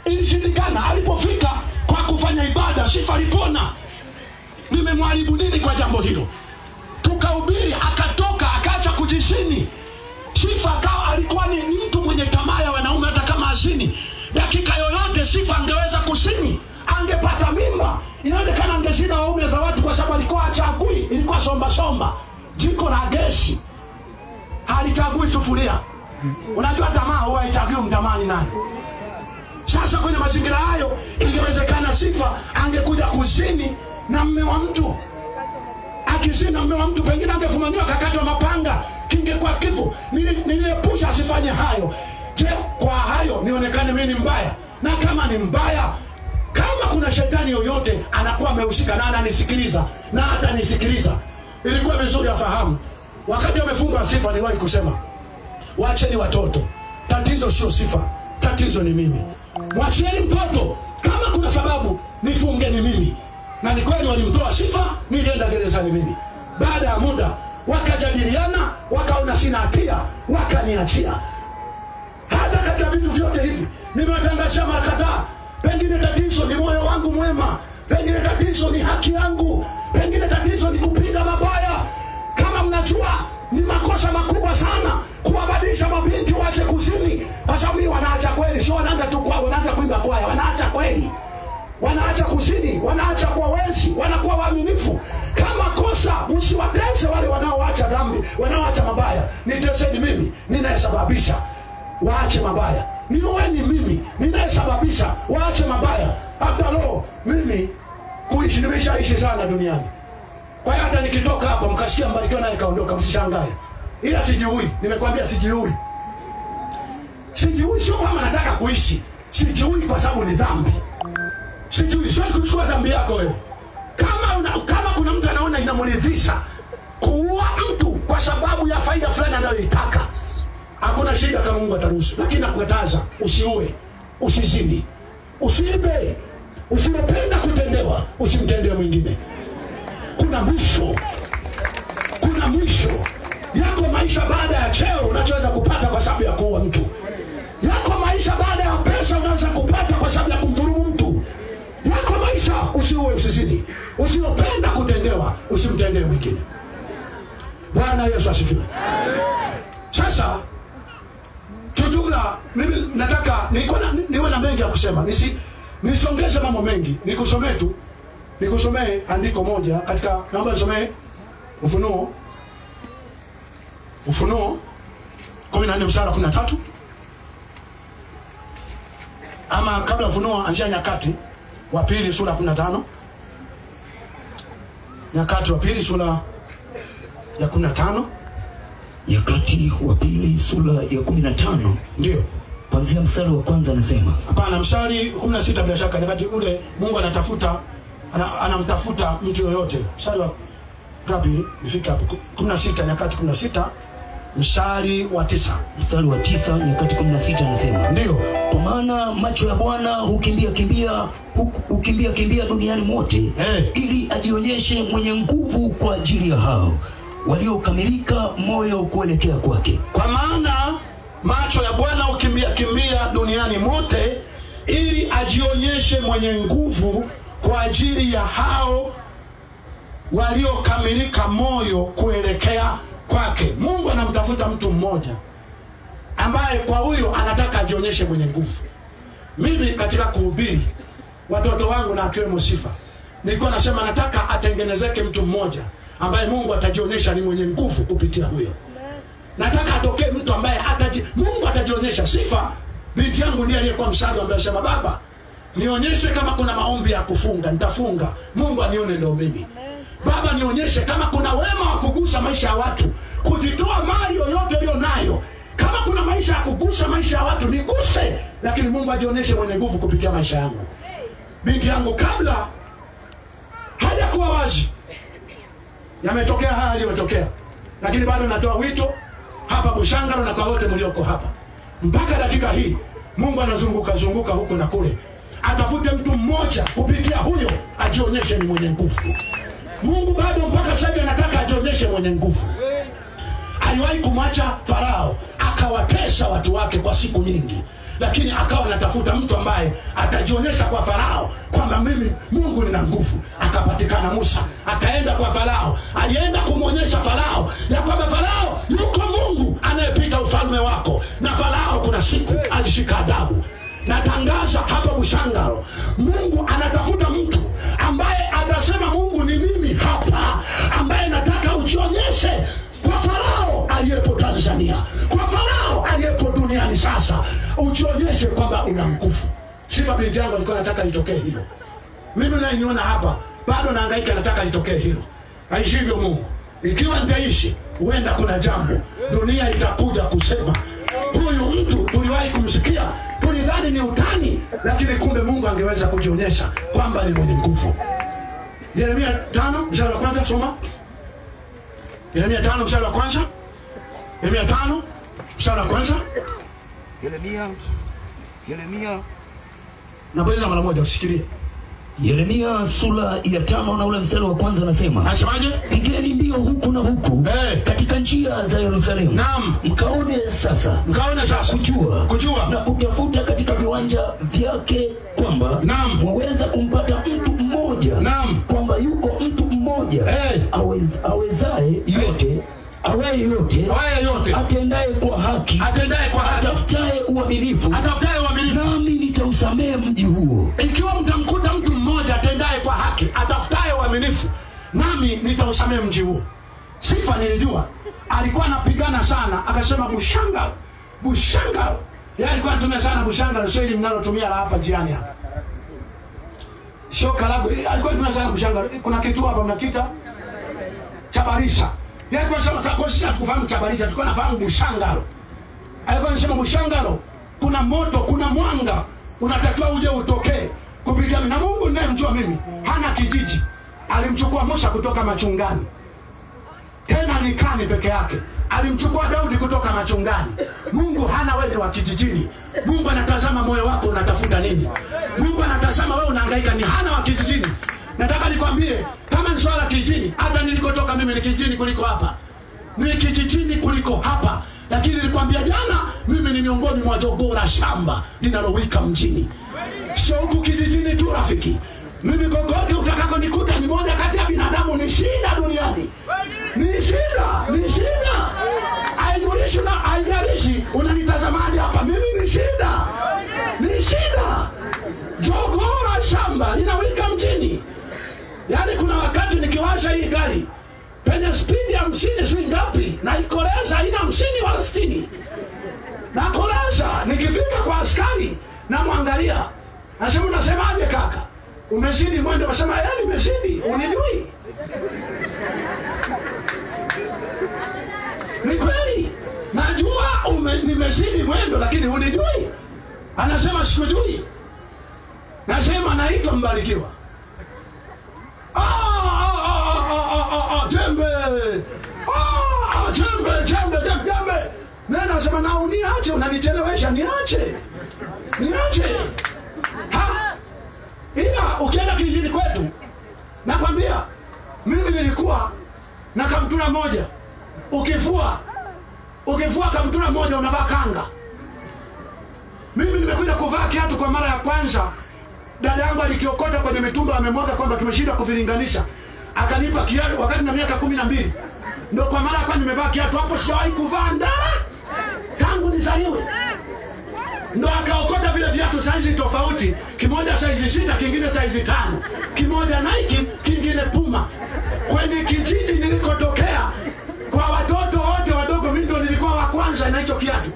ilishindikana. Alipofika kwa kufanya ibada, Sifa alipona. Nimemharibu nini kwa jambo hilo? Tukahubiri, akatoka, akaacha kujisini. Sifa akawa alikuwa ni mtu mwenye tamaa ya wanaume. Hata kama asini dakika yoyote, Sifa angeweza kusini, angepata mimba. Inawezekana angezina waume za watu, kwa sababu alikuwa achagui. Ilikuwa somba jiko la gesi, halichagui sufuria. Unajua tamaa huwa haichagui mtamani nani. Sasa kwenye mazingira hayo, ingewezekana Sifa angekuja kuzini na mume wa mtu. Akizini na mume wa mtu, pengine angefumaniwa, kakatwa mapanga, kingekuwa kifo. Niliepusha asifanye hayo. Je, kwa hayo nionekane mimi ni mbaya? Na kama ni mbaya, kama kuna shetani yoyote anakuwa amehusika na ananisikiliza na hata nisikiliza, ilikuwa vizuri afahamu. Wakati amefungwa Sifa, niliwahi kusema, waacheni watoto. Tatizo sio Sifa, tatizo ni mimi. Mwacheni mtoto, kama kuna sababu nifungeni mimi. Na ni kweli walimtoa Sifa, nilienda gerezani mimi. Baada ya muda wakajadiliana, wakaona sina hatia, wakaniachia. Hata katika vitu vyote hivi nimewatangazia mara kadhaa, pengine tatizo ni moyo wangu mwema, pengine tatizo ni haki yangu, pengine tatizo ni kupiga mabaya. Kama mnajua ni makosa makubwa sana kuwabadilisha mabinti waache kuzini, kwa sababu wanaacha kweli, sio wanaanza tu kwa wanaanza kuimba kwaya, wanaacha kweli. Wanaacha kuzini, wanaacha kwa wezi, wanakuwa waaminifu. Kama kosa, msiwatese wale wanaoacha dhambi, wanaoacha mabaya. Niteseni mimi, ninayesababisha waache mabaya. Niweni mimi, ninayesababisha waache mabaya. Hata leo mimi kuishi, nimeshaishi sana duniani. Kwa hiyo hata nikitoka hapa mkasikia Mbarikiwa naye kaondoka, msishangae. Ila sijui, nimekwambia sijui. Sijui sio kama nataka kuishi. Sijui kwa sababu ni dhambi. Sijui, siwezi kuchukua dhambi yako wewe. Kama kuna mtu anaona inamridhisha kuua mtu kwa sababu ya faida fulani anayoitaka, hakuna shida kama Mungu ataruhusu. Lakini nakukataza, usiue, usizini, usiibe, usipenda kutendewa, usimtendee mwingine. Kuna mwisho. Yako maisha baada ya cheo unachoweza kupata kwa sababu ya kuua mtu. Yako maisha baada ya pesa unaweza kupata kwa sababu ya kumdhulumu mtu. Yako maisha, usiue, usizini, usipenda kutendewa, usimtendee mwingine. Bwana Yesu asifiwe. Sasa kijumla, mimi nataka niwe na mengi ya kusema. Nisongeze mambo mengi. Nikusomee andiko moja katika, naomba nisomee Ufunuo 14 mstari wa 13. Ama kabla Ufunuo, anzia Nyakati wa pili sura 15. Nyakati wa pili sura ya 15. Nyakati wa pili sura ya 15. Ndio. Kuanzia mstari wa kwanza anasema. Hapana, mstari 16 bila shaka. Wakati ule Mungu anamtafuta mtu yoyote. Mstari wa ngapi? Nifika hapo 16, Nyakati 16 mstari wa 9. Mstari wa 9, Nyakati 16 anasema. Ndio. Kwa maana macho ya Bwana hukimbia duniani mote, ili ajionyeshe mwenye nguvu kwa ajili ya hao waliokamilika moyo kuelekea kwake. Kwa maana macho ya Bwana hukimbia duniani mote, ili ajionyeshe mwenye nguvu kwa ajili ya hao waliokamilika moyo kuelekea kwake. Mungu anamtafuta mtu mmoja ambaye kwa huyo anataka ajionyeshe mwenye nguvu. Mimi katika kuhubiri watoto wangu na akiwemo Sifa, nilikuwa nasema nataka atengenezeke mtu mmoja ambaye Mungu atajionyesha ni mwenye nguvu kupitia huyo. Nataka atokee mtu ambaye Mungu atajionyesha. Sifa binti yangu ndiye aliyekuwa msaada, ambaye anasema, baba, nionyeshe kama kuna maombi ya kufunga, nitafunga. Mungu anione ndio mimi. Baba, nionyeshe kama kuna wema wa kugusa maisha ya watu, kujitoa mali yoyote hiyo nayo. Kama kuna maisha ya kugusa maisha ya watu, niguse, lakini Mungu ajionyeshe mwenye nguvu kupitia maisha yangu. Binti yangu kabla hajakuwa wazi, yametokea haya yaliyotokea, lakini bado natoa wito hapa Bushangalo na kwa wote mlioko hapa. Mpaka dakika hii Mungu anazunguka huko na kule, atafute mtu mmoja kupitia huyo ajionyeshe ni mwenye nguvu. Mungu bado mpaka sasa anataka ajionyeshe mwenye nguvu. Aliwahi kumwacha Farao akawatesa watu wake kwa siku nyingi. lakini akawa anatafuta mtu ambaye atajionyesha kwa Farao kwamba mimi Mungu nina nguvu. Akapatikana Musa, akaenda kwa Farao, alienda kumuonyesha Farao ya kwamba Farao yuko Mungu anayepita ufalme wako. Na Farao kuna siku alishika adabu. Natangaza hapa Bushangalo, Mungu anatafuta mtu ambaye atasema Mungu ni mimi hapa, ambaye nataka ujionyeshe kwa Farao aliyepo Tanzania, kwa Farao aliyepo duniani sasa, ujionyeshe kwamba una nguvu. Sifa binti yangu alikuwa nataka litokee hilo. Mimi nainiona hapa bado nahangaika, nataka litokee hilo. Haishivyo Mungu. Ikiwa nitaishi, huenda kuna jambo dunia itakuja kusema huyu mtu tuliwahi kumsikia, tulidhani ni utani, lakini kumbe Mungu angeweza kujionyesha kwamba ni mwenye nguvu. Yeremia 5 mstari wa kwanza, soma. Yeremia 5 mstari wa kwanza. Yeremia 5 mstari wa kwanza. Yeremia Nabweza mara moja usikirie. Yeremia sura ya 5 na ule mstari wa kwanza anasema, Asemaje? Pigeni mbio huku na huku katika njia za Yerusalemu. Naam. Mkaone sasa kujua na kutafuta katika viwanja vyake kwamba mwaweza kumpata mtu mmoja, kwamba yuko mtu mmoja awezaye yote, awaye yote, atendaye kwa haki, atafutaye uaminifu, nami nitausamehe mji huo. Ikiwa mtamkuta mtu mmoja atendaye kwa haki, atafutaye uaminifu, nami nitausamehe mji huo. Sifa nilijua alikuwa anapigana sana, akasema Bushangalo. Yeye alikuwa anatumia sana Bushangalo, sio ile mnalotumia la hapa jiani hapa. Shoka lagu alikuwa anatumia sana Bushangalo. Kuna kitu hapa mnakiita Chabarisa. Yeye alikuwa anasema kwa sisi hatukufahamu Chabarisa, tulikuwa nafahamu Bushangalo. Alikuwa anasema Bushangalo, kuna moto, kuna mwanga unatakiwa uje utokee kupitia na Mungu ninayemjua mimi. Hana kijiji. Alimchukua Musa kutoka machungani. Tena nyikani peke yake. Alimchukua Daudi kutoka machungani. Mungu hana wewe wa kijijini. Mungu anatazama moyo wako unatafuta nini. Mungu anatazama wewe unahangaika ni hana wa kijijini. Nataka nikwambie kama ni swala kijijini, hata nilikotoka mimi ni kijijini kuliko hapa. Ni kijijini kuliko hapa. Lakini nilikwambia jana mimi ni miongoni mwa jogoo la shamba linalowika mjini. Sio huku kijijini tu rafiki. Mimi kokote utakako nikuta ni moja kati ya binadamu, ni shida duniani. Ni shida. Haijalishi unanitazamaje hapa, mimi ni shida. Jogoo la shamba linawika mjini. Yaani kuna wakati nikiwasha hii gari penye speed ya 50 si ngapi, na ikoleza ina 50 wala 60. Na koleza nikifika kwa askari na muangalia, nasema unasemaje kaka? Umezidi mwendo. Wasema nimezidi, unijui? Ni kweli najua nimezidi mwendo, lakini unijui? Anasema sikujui. Nasema naitwa Mbarikiwa. Jembe. Nena sema na uniache, unanichelewesha, niache. Ila ukienda kijijini kwetu, nakwambia mimi nilikuwa na kaptura moja. Ukifua kaptura moja unavaa kanga. Mimi nimekuja kuvaa kiatu kwa mara ya kwanza. Dada yangu alikiokota kwenye mitumba, amemwaga kwamba tumeshinda kuvilinganisha. Akanipa kiatu wakati na miaka 12. Ndio kwa mara ya kwanza nimevaa kiatu. Hapo sijawahi kuvaa ndara tangu nizaliwe. Ndio akaokota vile viatu size tofauti, kimoja size 6, kingine size 5, kimoja Nike, kingine Puma. Kwenye kijiji nilikotokea, kwa watoto wote wadogo mimi ndio nilikuwa wa kwanza na hicho kiatu.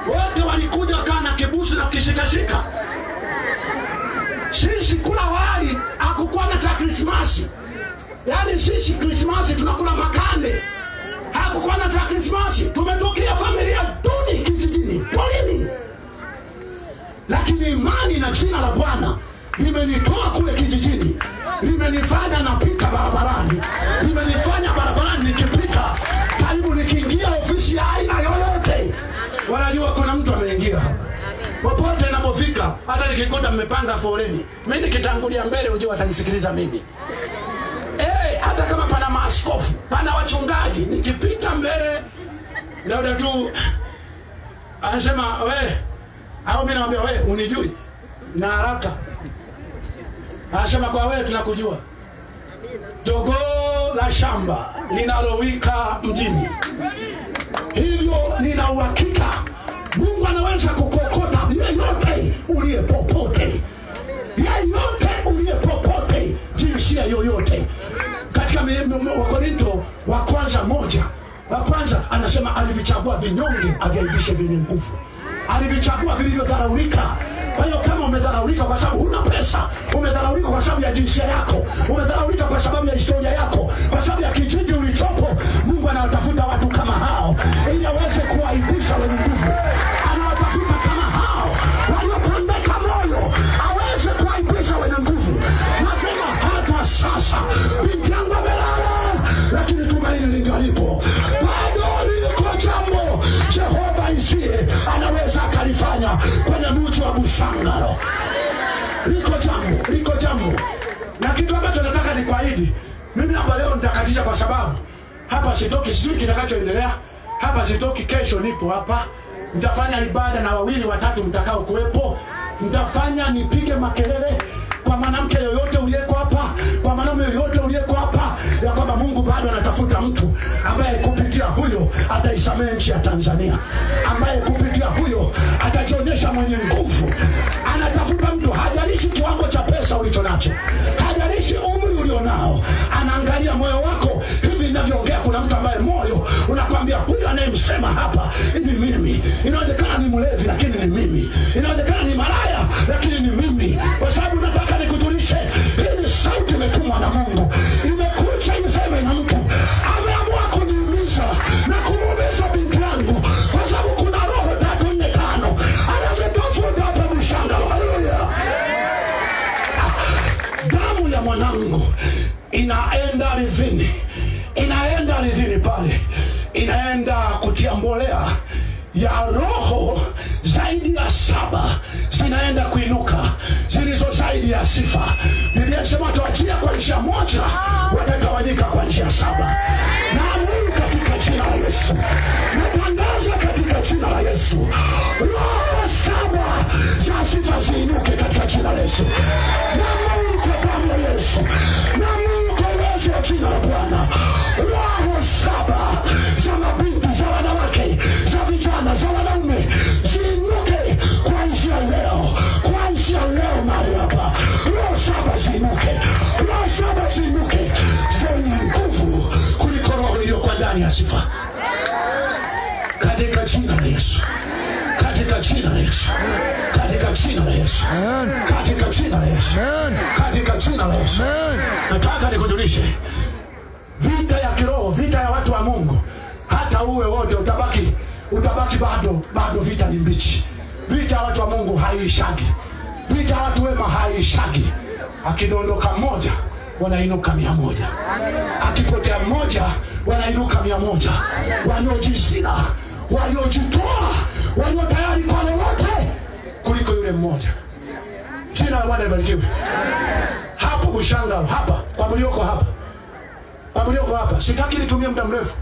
Wote walikuja kana kibusu na kishikashika. Sisi kula wali, hakukuwa na cha Krismasi. Yaani sisi Krismasi tunakula makande. Hakukuwa na cha Krismasi. Tumetokea familia duni kijijini. Polini. Lakini imani na jina la Bwana limenitoa kule kijijini. Limenifanya napita barabarani. Limenifanya barabarani nikipita, karibu nikiingia ofisi ya aina yoyote, wanajua kuna mtu ameingia hapa. Popote ninapofika, hata nikikuta mmepanga foleni, mimi nikitangulia mbele ujue watanisikiliza mimi. Hata kama pana maaskofu, pana wachungaji, nikipita mbele, labda tu anasema Au mimi naambia wewe unijui na haraka. Anasema kwa wewe tunakujua. Jogoo la shamba linalowika mjini. Hivyo nina uhakika Mungu anaweza kukokota yeyote uliye popote. Yeyote uliye popote, jinsia yoyote. Katika Wakorintho wa kwanza 1, wa kwanza anasema alivichagua vinyonge agaibishe vyenye nguvu. Alivichagua vilivyodharaulika. Kwa hiyo kama umedharaulika kwa sababu huna pesa, umedharaulika kwa sababu ya jinsia yako, umedharaulika kwa sababu ya historia yako, kwa sababu ya kijiji ulichopo, Mungu anawatafuta watu kama hao ili aweze kuwaibisha wenye nguvu. Anawatafuta kama hao waliopondeka moyo, aweze kuwaibisha wenye nguvu. Nasema hata sasa binti yangu amelala, lakini tumaini lingalipo. Bado liko jambo Jehova isiye anaweza akalifanya kwenye mji wa Busangalo. Liko jambo. Na kitu ambacho nataka ni kuahidi, mimi hapa leo nitakatisha kwa sababu hapa sitoki, sijui kitakachoendelea. Hapa sitoki, kesho nipo hapa. Nitafanya ibada na 2 watatu mtakao kuwepo. Nitafanya nipige makelele kwa mwanamke yoyote uliyeko hapa, kwa mwanamume yoyote uliyeko hapa, ya kwamba Mungu bado anatafuta mtu ambaye kupitia huyo ataisamehe nchi ya Tanzania, ambaye kupitia huyo atajionyesha mwenye nguvu. Anatafuta mtu, hajalishi kiwango cha pesa ulichonacho, hajalishi umri ulionao, anaangalia moyo wako. Hivi ninavyoongea kuna mtu ambaye moyo unakwambia huyu anayemsema hapa ni mimi. Inawezekana ni mlevi lakini ni mimi. Inawezekana ni malaya lakini ni mimi. Kwa sababu nataka nikujulishe, hii ni sauti imetumwa na Mungu. Imekuja iseme na mtu ameamua kuniumiza na kumuumiza binti yangu, kwa sababu kuna roho 3, 4, 5 anazitafuta hapa Busangalo. Haleluya. Damu ya mwanangu inaenda ardhini, inaenda ardhini pale, inaenda kutia mbolea ya roho zaidi ya 7 zinaenda kuinuka, zilizo zaidi ya sifa. Biblia inasema tuachia kwa njia moja, watatawanyika kwa njia 7. Naamuru katika jina la Yesu, natangaza katika jina la Yesu, roho 7 za sifa ziinuke katika jina la Yesu. Naamuru kwa damu ya Yesu, naamuru kwa uwezo wa jina la Bwana, roho 7 za mabinti, za wanawake, za vijana, za wanaume ziinuke kuanzia leo, kuanzia leo mahali hapa. Roho 7 ziinuke, roho 7 ziinuke zenye nguvu kuliko roho iliyokuwa ndani ya sifa, katika jina la Yesu, katika jina la Yesu, katika jina la Yesu, katika jina la Yesu, katika jina la Yesu. Nataka nikujulishe, vita ya kiroho, vita ya watu wa Mungu, hata uwe wote utabaki bado vita ni mbichi. Vita ya watu wa Mungu haishagi. Vita ya watu wema haishagi. Akidondoka mmoja wanainuka 100. Akipotea mmoja wanainuka 100. Waliojisina, waliojitoa, walio tayari kwa lolote kuliko yule mmoja. Jina la Bwana libarikiwe. Hapo Busangalo, hapa kwa mlioko hapa, kwa mlioko hapa, sitaki nitumie muda mrefu,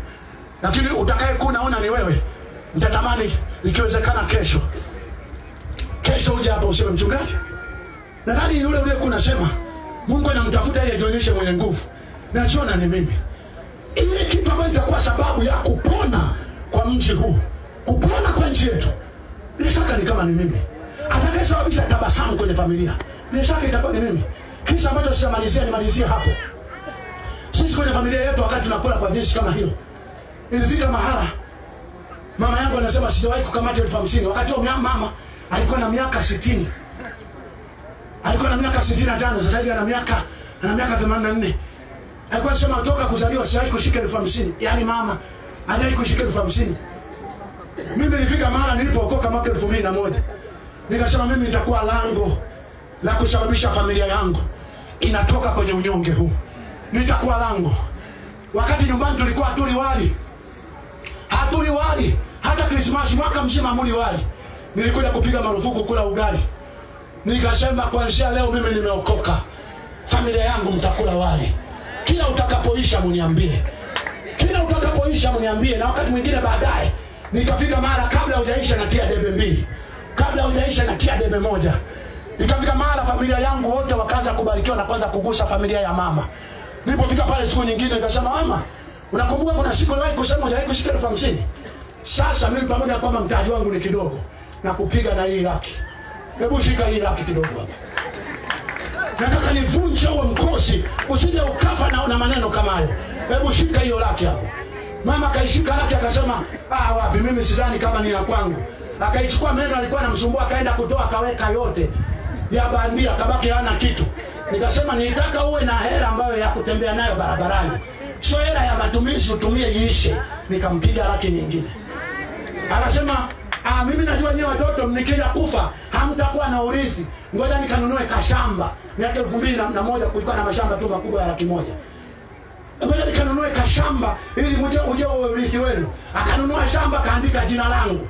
lakini utakaye kunaona ni wewe. Nitatamani ikiwezekana kesho uje hapa useme, mchungaji, nadhani yule uliyekuwa unasema Mungu anamtafuta ili ajionyeshe mwenye nguvu, najiona ni mimi. Ile kitu ambacho itakuwa sababu ya kupona kwa mji huu, kupona kwa nchi yetu, bila shaka ni kama ni mimi. Atakayesababisha tabasamu kwenye familia, bila shaka itakuwa ni mimi. Kisa ambacho nimalizie hapo. Sisi kwenye familia yetu, wakati tunakula kwa jinsi kama hiyo, ilifika mahala mama yangu anasema sijawahi kukamata 50,000. Wakati huo mama alikuwa na miaka 60. Alikuwa na miaka 65, sasa hivi ana miaka 84. Alikuwa anasema toka kuzaliwa sijawahi kushika 50,000. Yaani mama hajawahi kushika 50,000. Mimi nilifika mahala nilipookoka mwaka 2001. Nikasema mimi nitakuwa lango la kusababisha familia yangu inatoka kwenye unyonge huu. Nitakuwa lango. Wakati nyumbani tulikuwa hatuli wali, hata Krismasi mwaka mzima hamuli wali. Nilikuja kupiga marufuku kula ugali. Nikasema kuanzia leo mimi nimeokoka, familia yangu mtakula wali. Kila utakapoisha mniambie. Kila utakapoisha mniambie. Na wakati mwingine baadaye nikafika mara kabla hujaisha natia debe 2. kabla hujaisha natia debe moja. Ikafika mahala familia yangu wote wakaanza kubarikiwa na kwanza kugusa familia ya mama. Nilipofika pale siku nyingine nikasema, mama, unakumbuka kuna siku niliwahi kusema hujawahi kushika 50,000? Sasa mimi pamoja na kwamba mtaji wangu ni kidogo na kupiga na hii laki. Hebu shika hii laki kidogo hapa. Nataka nivunje huo mkosi, usije ukafa na maneno kama hayo. Hebu shika hiyo laki hapo. Mama kaishika laki akasema, wapi, mimi sidhani kama ni ya kwangu. Akaichukua meno alikuwa anamsumbua, akaenda kutoa, akaweka yote ya bandia, kabaki hana kitu. Nikasema nitaka uwe na hela ambayo ya kutembea nayo barabarani, sio hela ya matumizi utumie iishe. Nikampiga laki nyingine. Akasema, mimi najua nyewe watoto mnikija kufa hamtakuwa na urithi, ngoja nikanunue kashamba. Miaka 2001 kulikuwa na mashamba tu makubwa ya 100,000. Ngoja nikanunue kashamba ili uje uwe urithi wenu. Akanunua shamba, kaandika jina langu.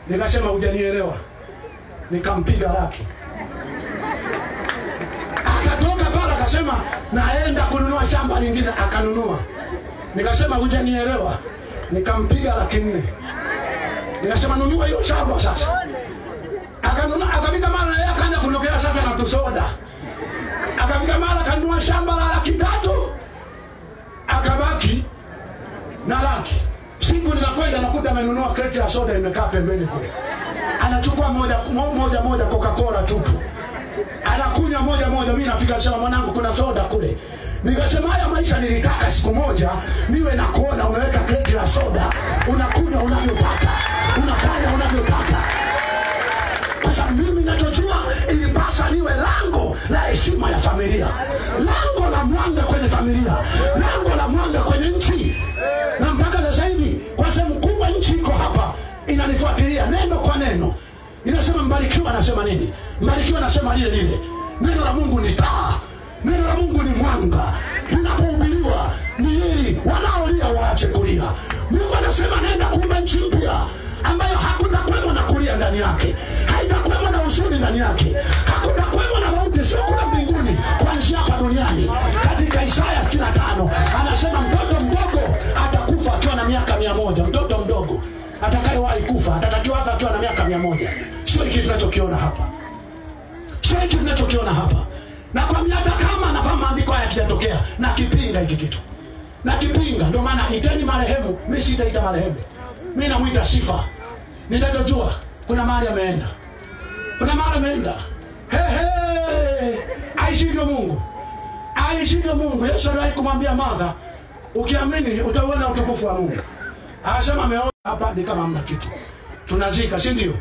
Nikasema hujanielewa. Nikampiga laki. Akatoka pale akasema naenda kununua shamba lingine, akanunua. Nikasema hujanielewa. Nikampiga laki 4. Nikasema nunua hiyo shamba sasa. Akanunua, akafika mara yeye akaanza kunokea sasa na tusoda. Akafika mara kanunua shamba la laki 3. Akabaki na laki. Siku ninakwenda nakuta amenunua kreti ya soda imekaa pembeni kule. Anachukua moja Coca-Cola tupu. Anakunywa moja, mimi nafika sema mwanangu kuna soda kule. Nikasema haya maisha nilitaka siku moja niwe na kuona unaweka kreti ya soda, unakunywa unavyotaka, unafanya unavyotaka. Sasa mimi ninachojua ilipasa niwe lango la heshima ya familia, lango la mwanga kwenye familia, lango la mwanga kwenye nchi. Na mpaka sasa hivi kwa sehemu kubwa nchi iko hapa inanifuatilia neno kwa neno. Inasema Mbarikiwa anasema nini? Mbarikiwa anasema lile. Neno la Mungu ni taa. Neno la Mungu ni mwanga. Linapohubiriwa ni ili wanaolia waache kulia. Mungu anasema nenda kuumba nchi mpya ambayo hakutakuwemo na kulia ndani yake, haitakuwemo na huzuni ndani yake, hakutakuwemo na mauti, sio kuna mbinguni kuanzia hapa duniani. Katika Isaya 65 anasema mtoto mdogo atakufa akiwa na miaka 100. Mtoto mdogo atakayewahi kufa atatakiwa afa akiwa na miaka 100. Sio hiki tunachokiona hapa. Sio hiki tunachokiona hapa. Na kwa miaka kama nafahamu maandiko haya yakitokea na kipinga hiki kitu. Na kipinga, ndio maana iteni marehemu, mimi sitaita marehemu. Mimi namuita Sifa. Nitajua kuna mahali ameenda. Kuna mahali ameenda. Aishivyo Mungu. Aishivyo Mungu. Yesu aliwahi kumwambia Martha, ukiamini utaona utukufu wa Mungu. Anasema ameona hapa ni kama hamna kitu. Tunazika, si ndio?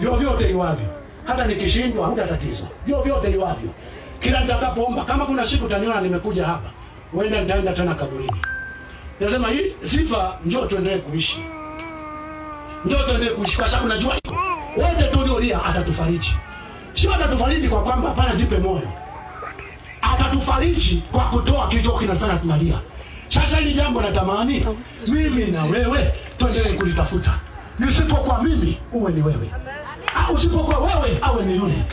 Vyovyote iwavyo. Hata nikishindwa huna tatizo. Vyovyote iwavyo. Kila nitakapoomba, kama kuna siku utaniona nimekuja hapa, huenda nitaenda tena kaburini. Nasema hii Sifa, njoo tuendelee kuishi. Njoo tuendelee kuishi kwa sababu najua wote tuliolia atatufariji. Sio atatufariji kwa kwamba hapana jipe moyo. Atatufariji kwa kutoa kilicho kinafanya tunalia. Sasa hili jambo natamani mimi na wewe tuendelee kulitafuta. Usipokuwa mimi uwe ni wewe. Usipokuwa wewe awe ni yule.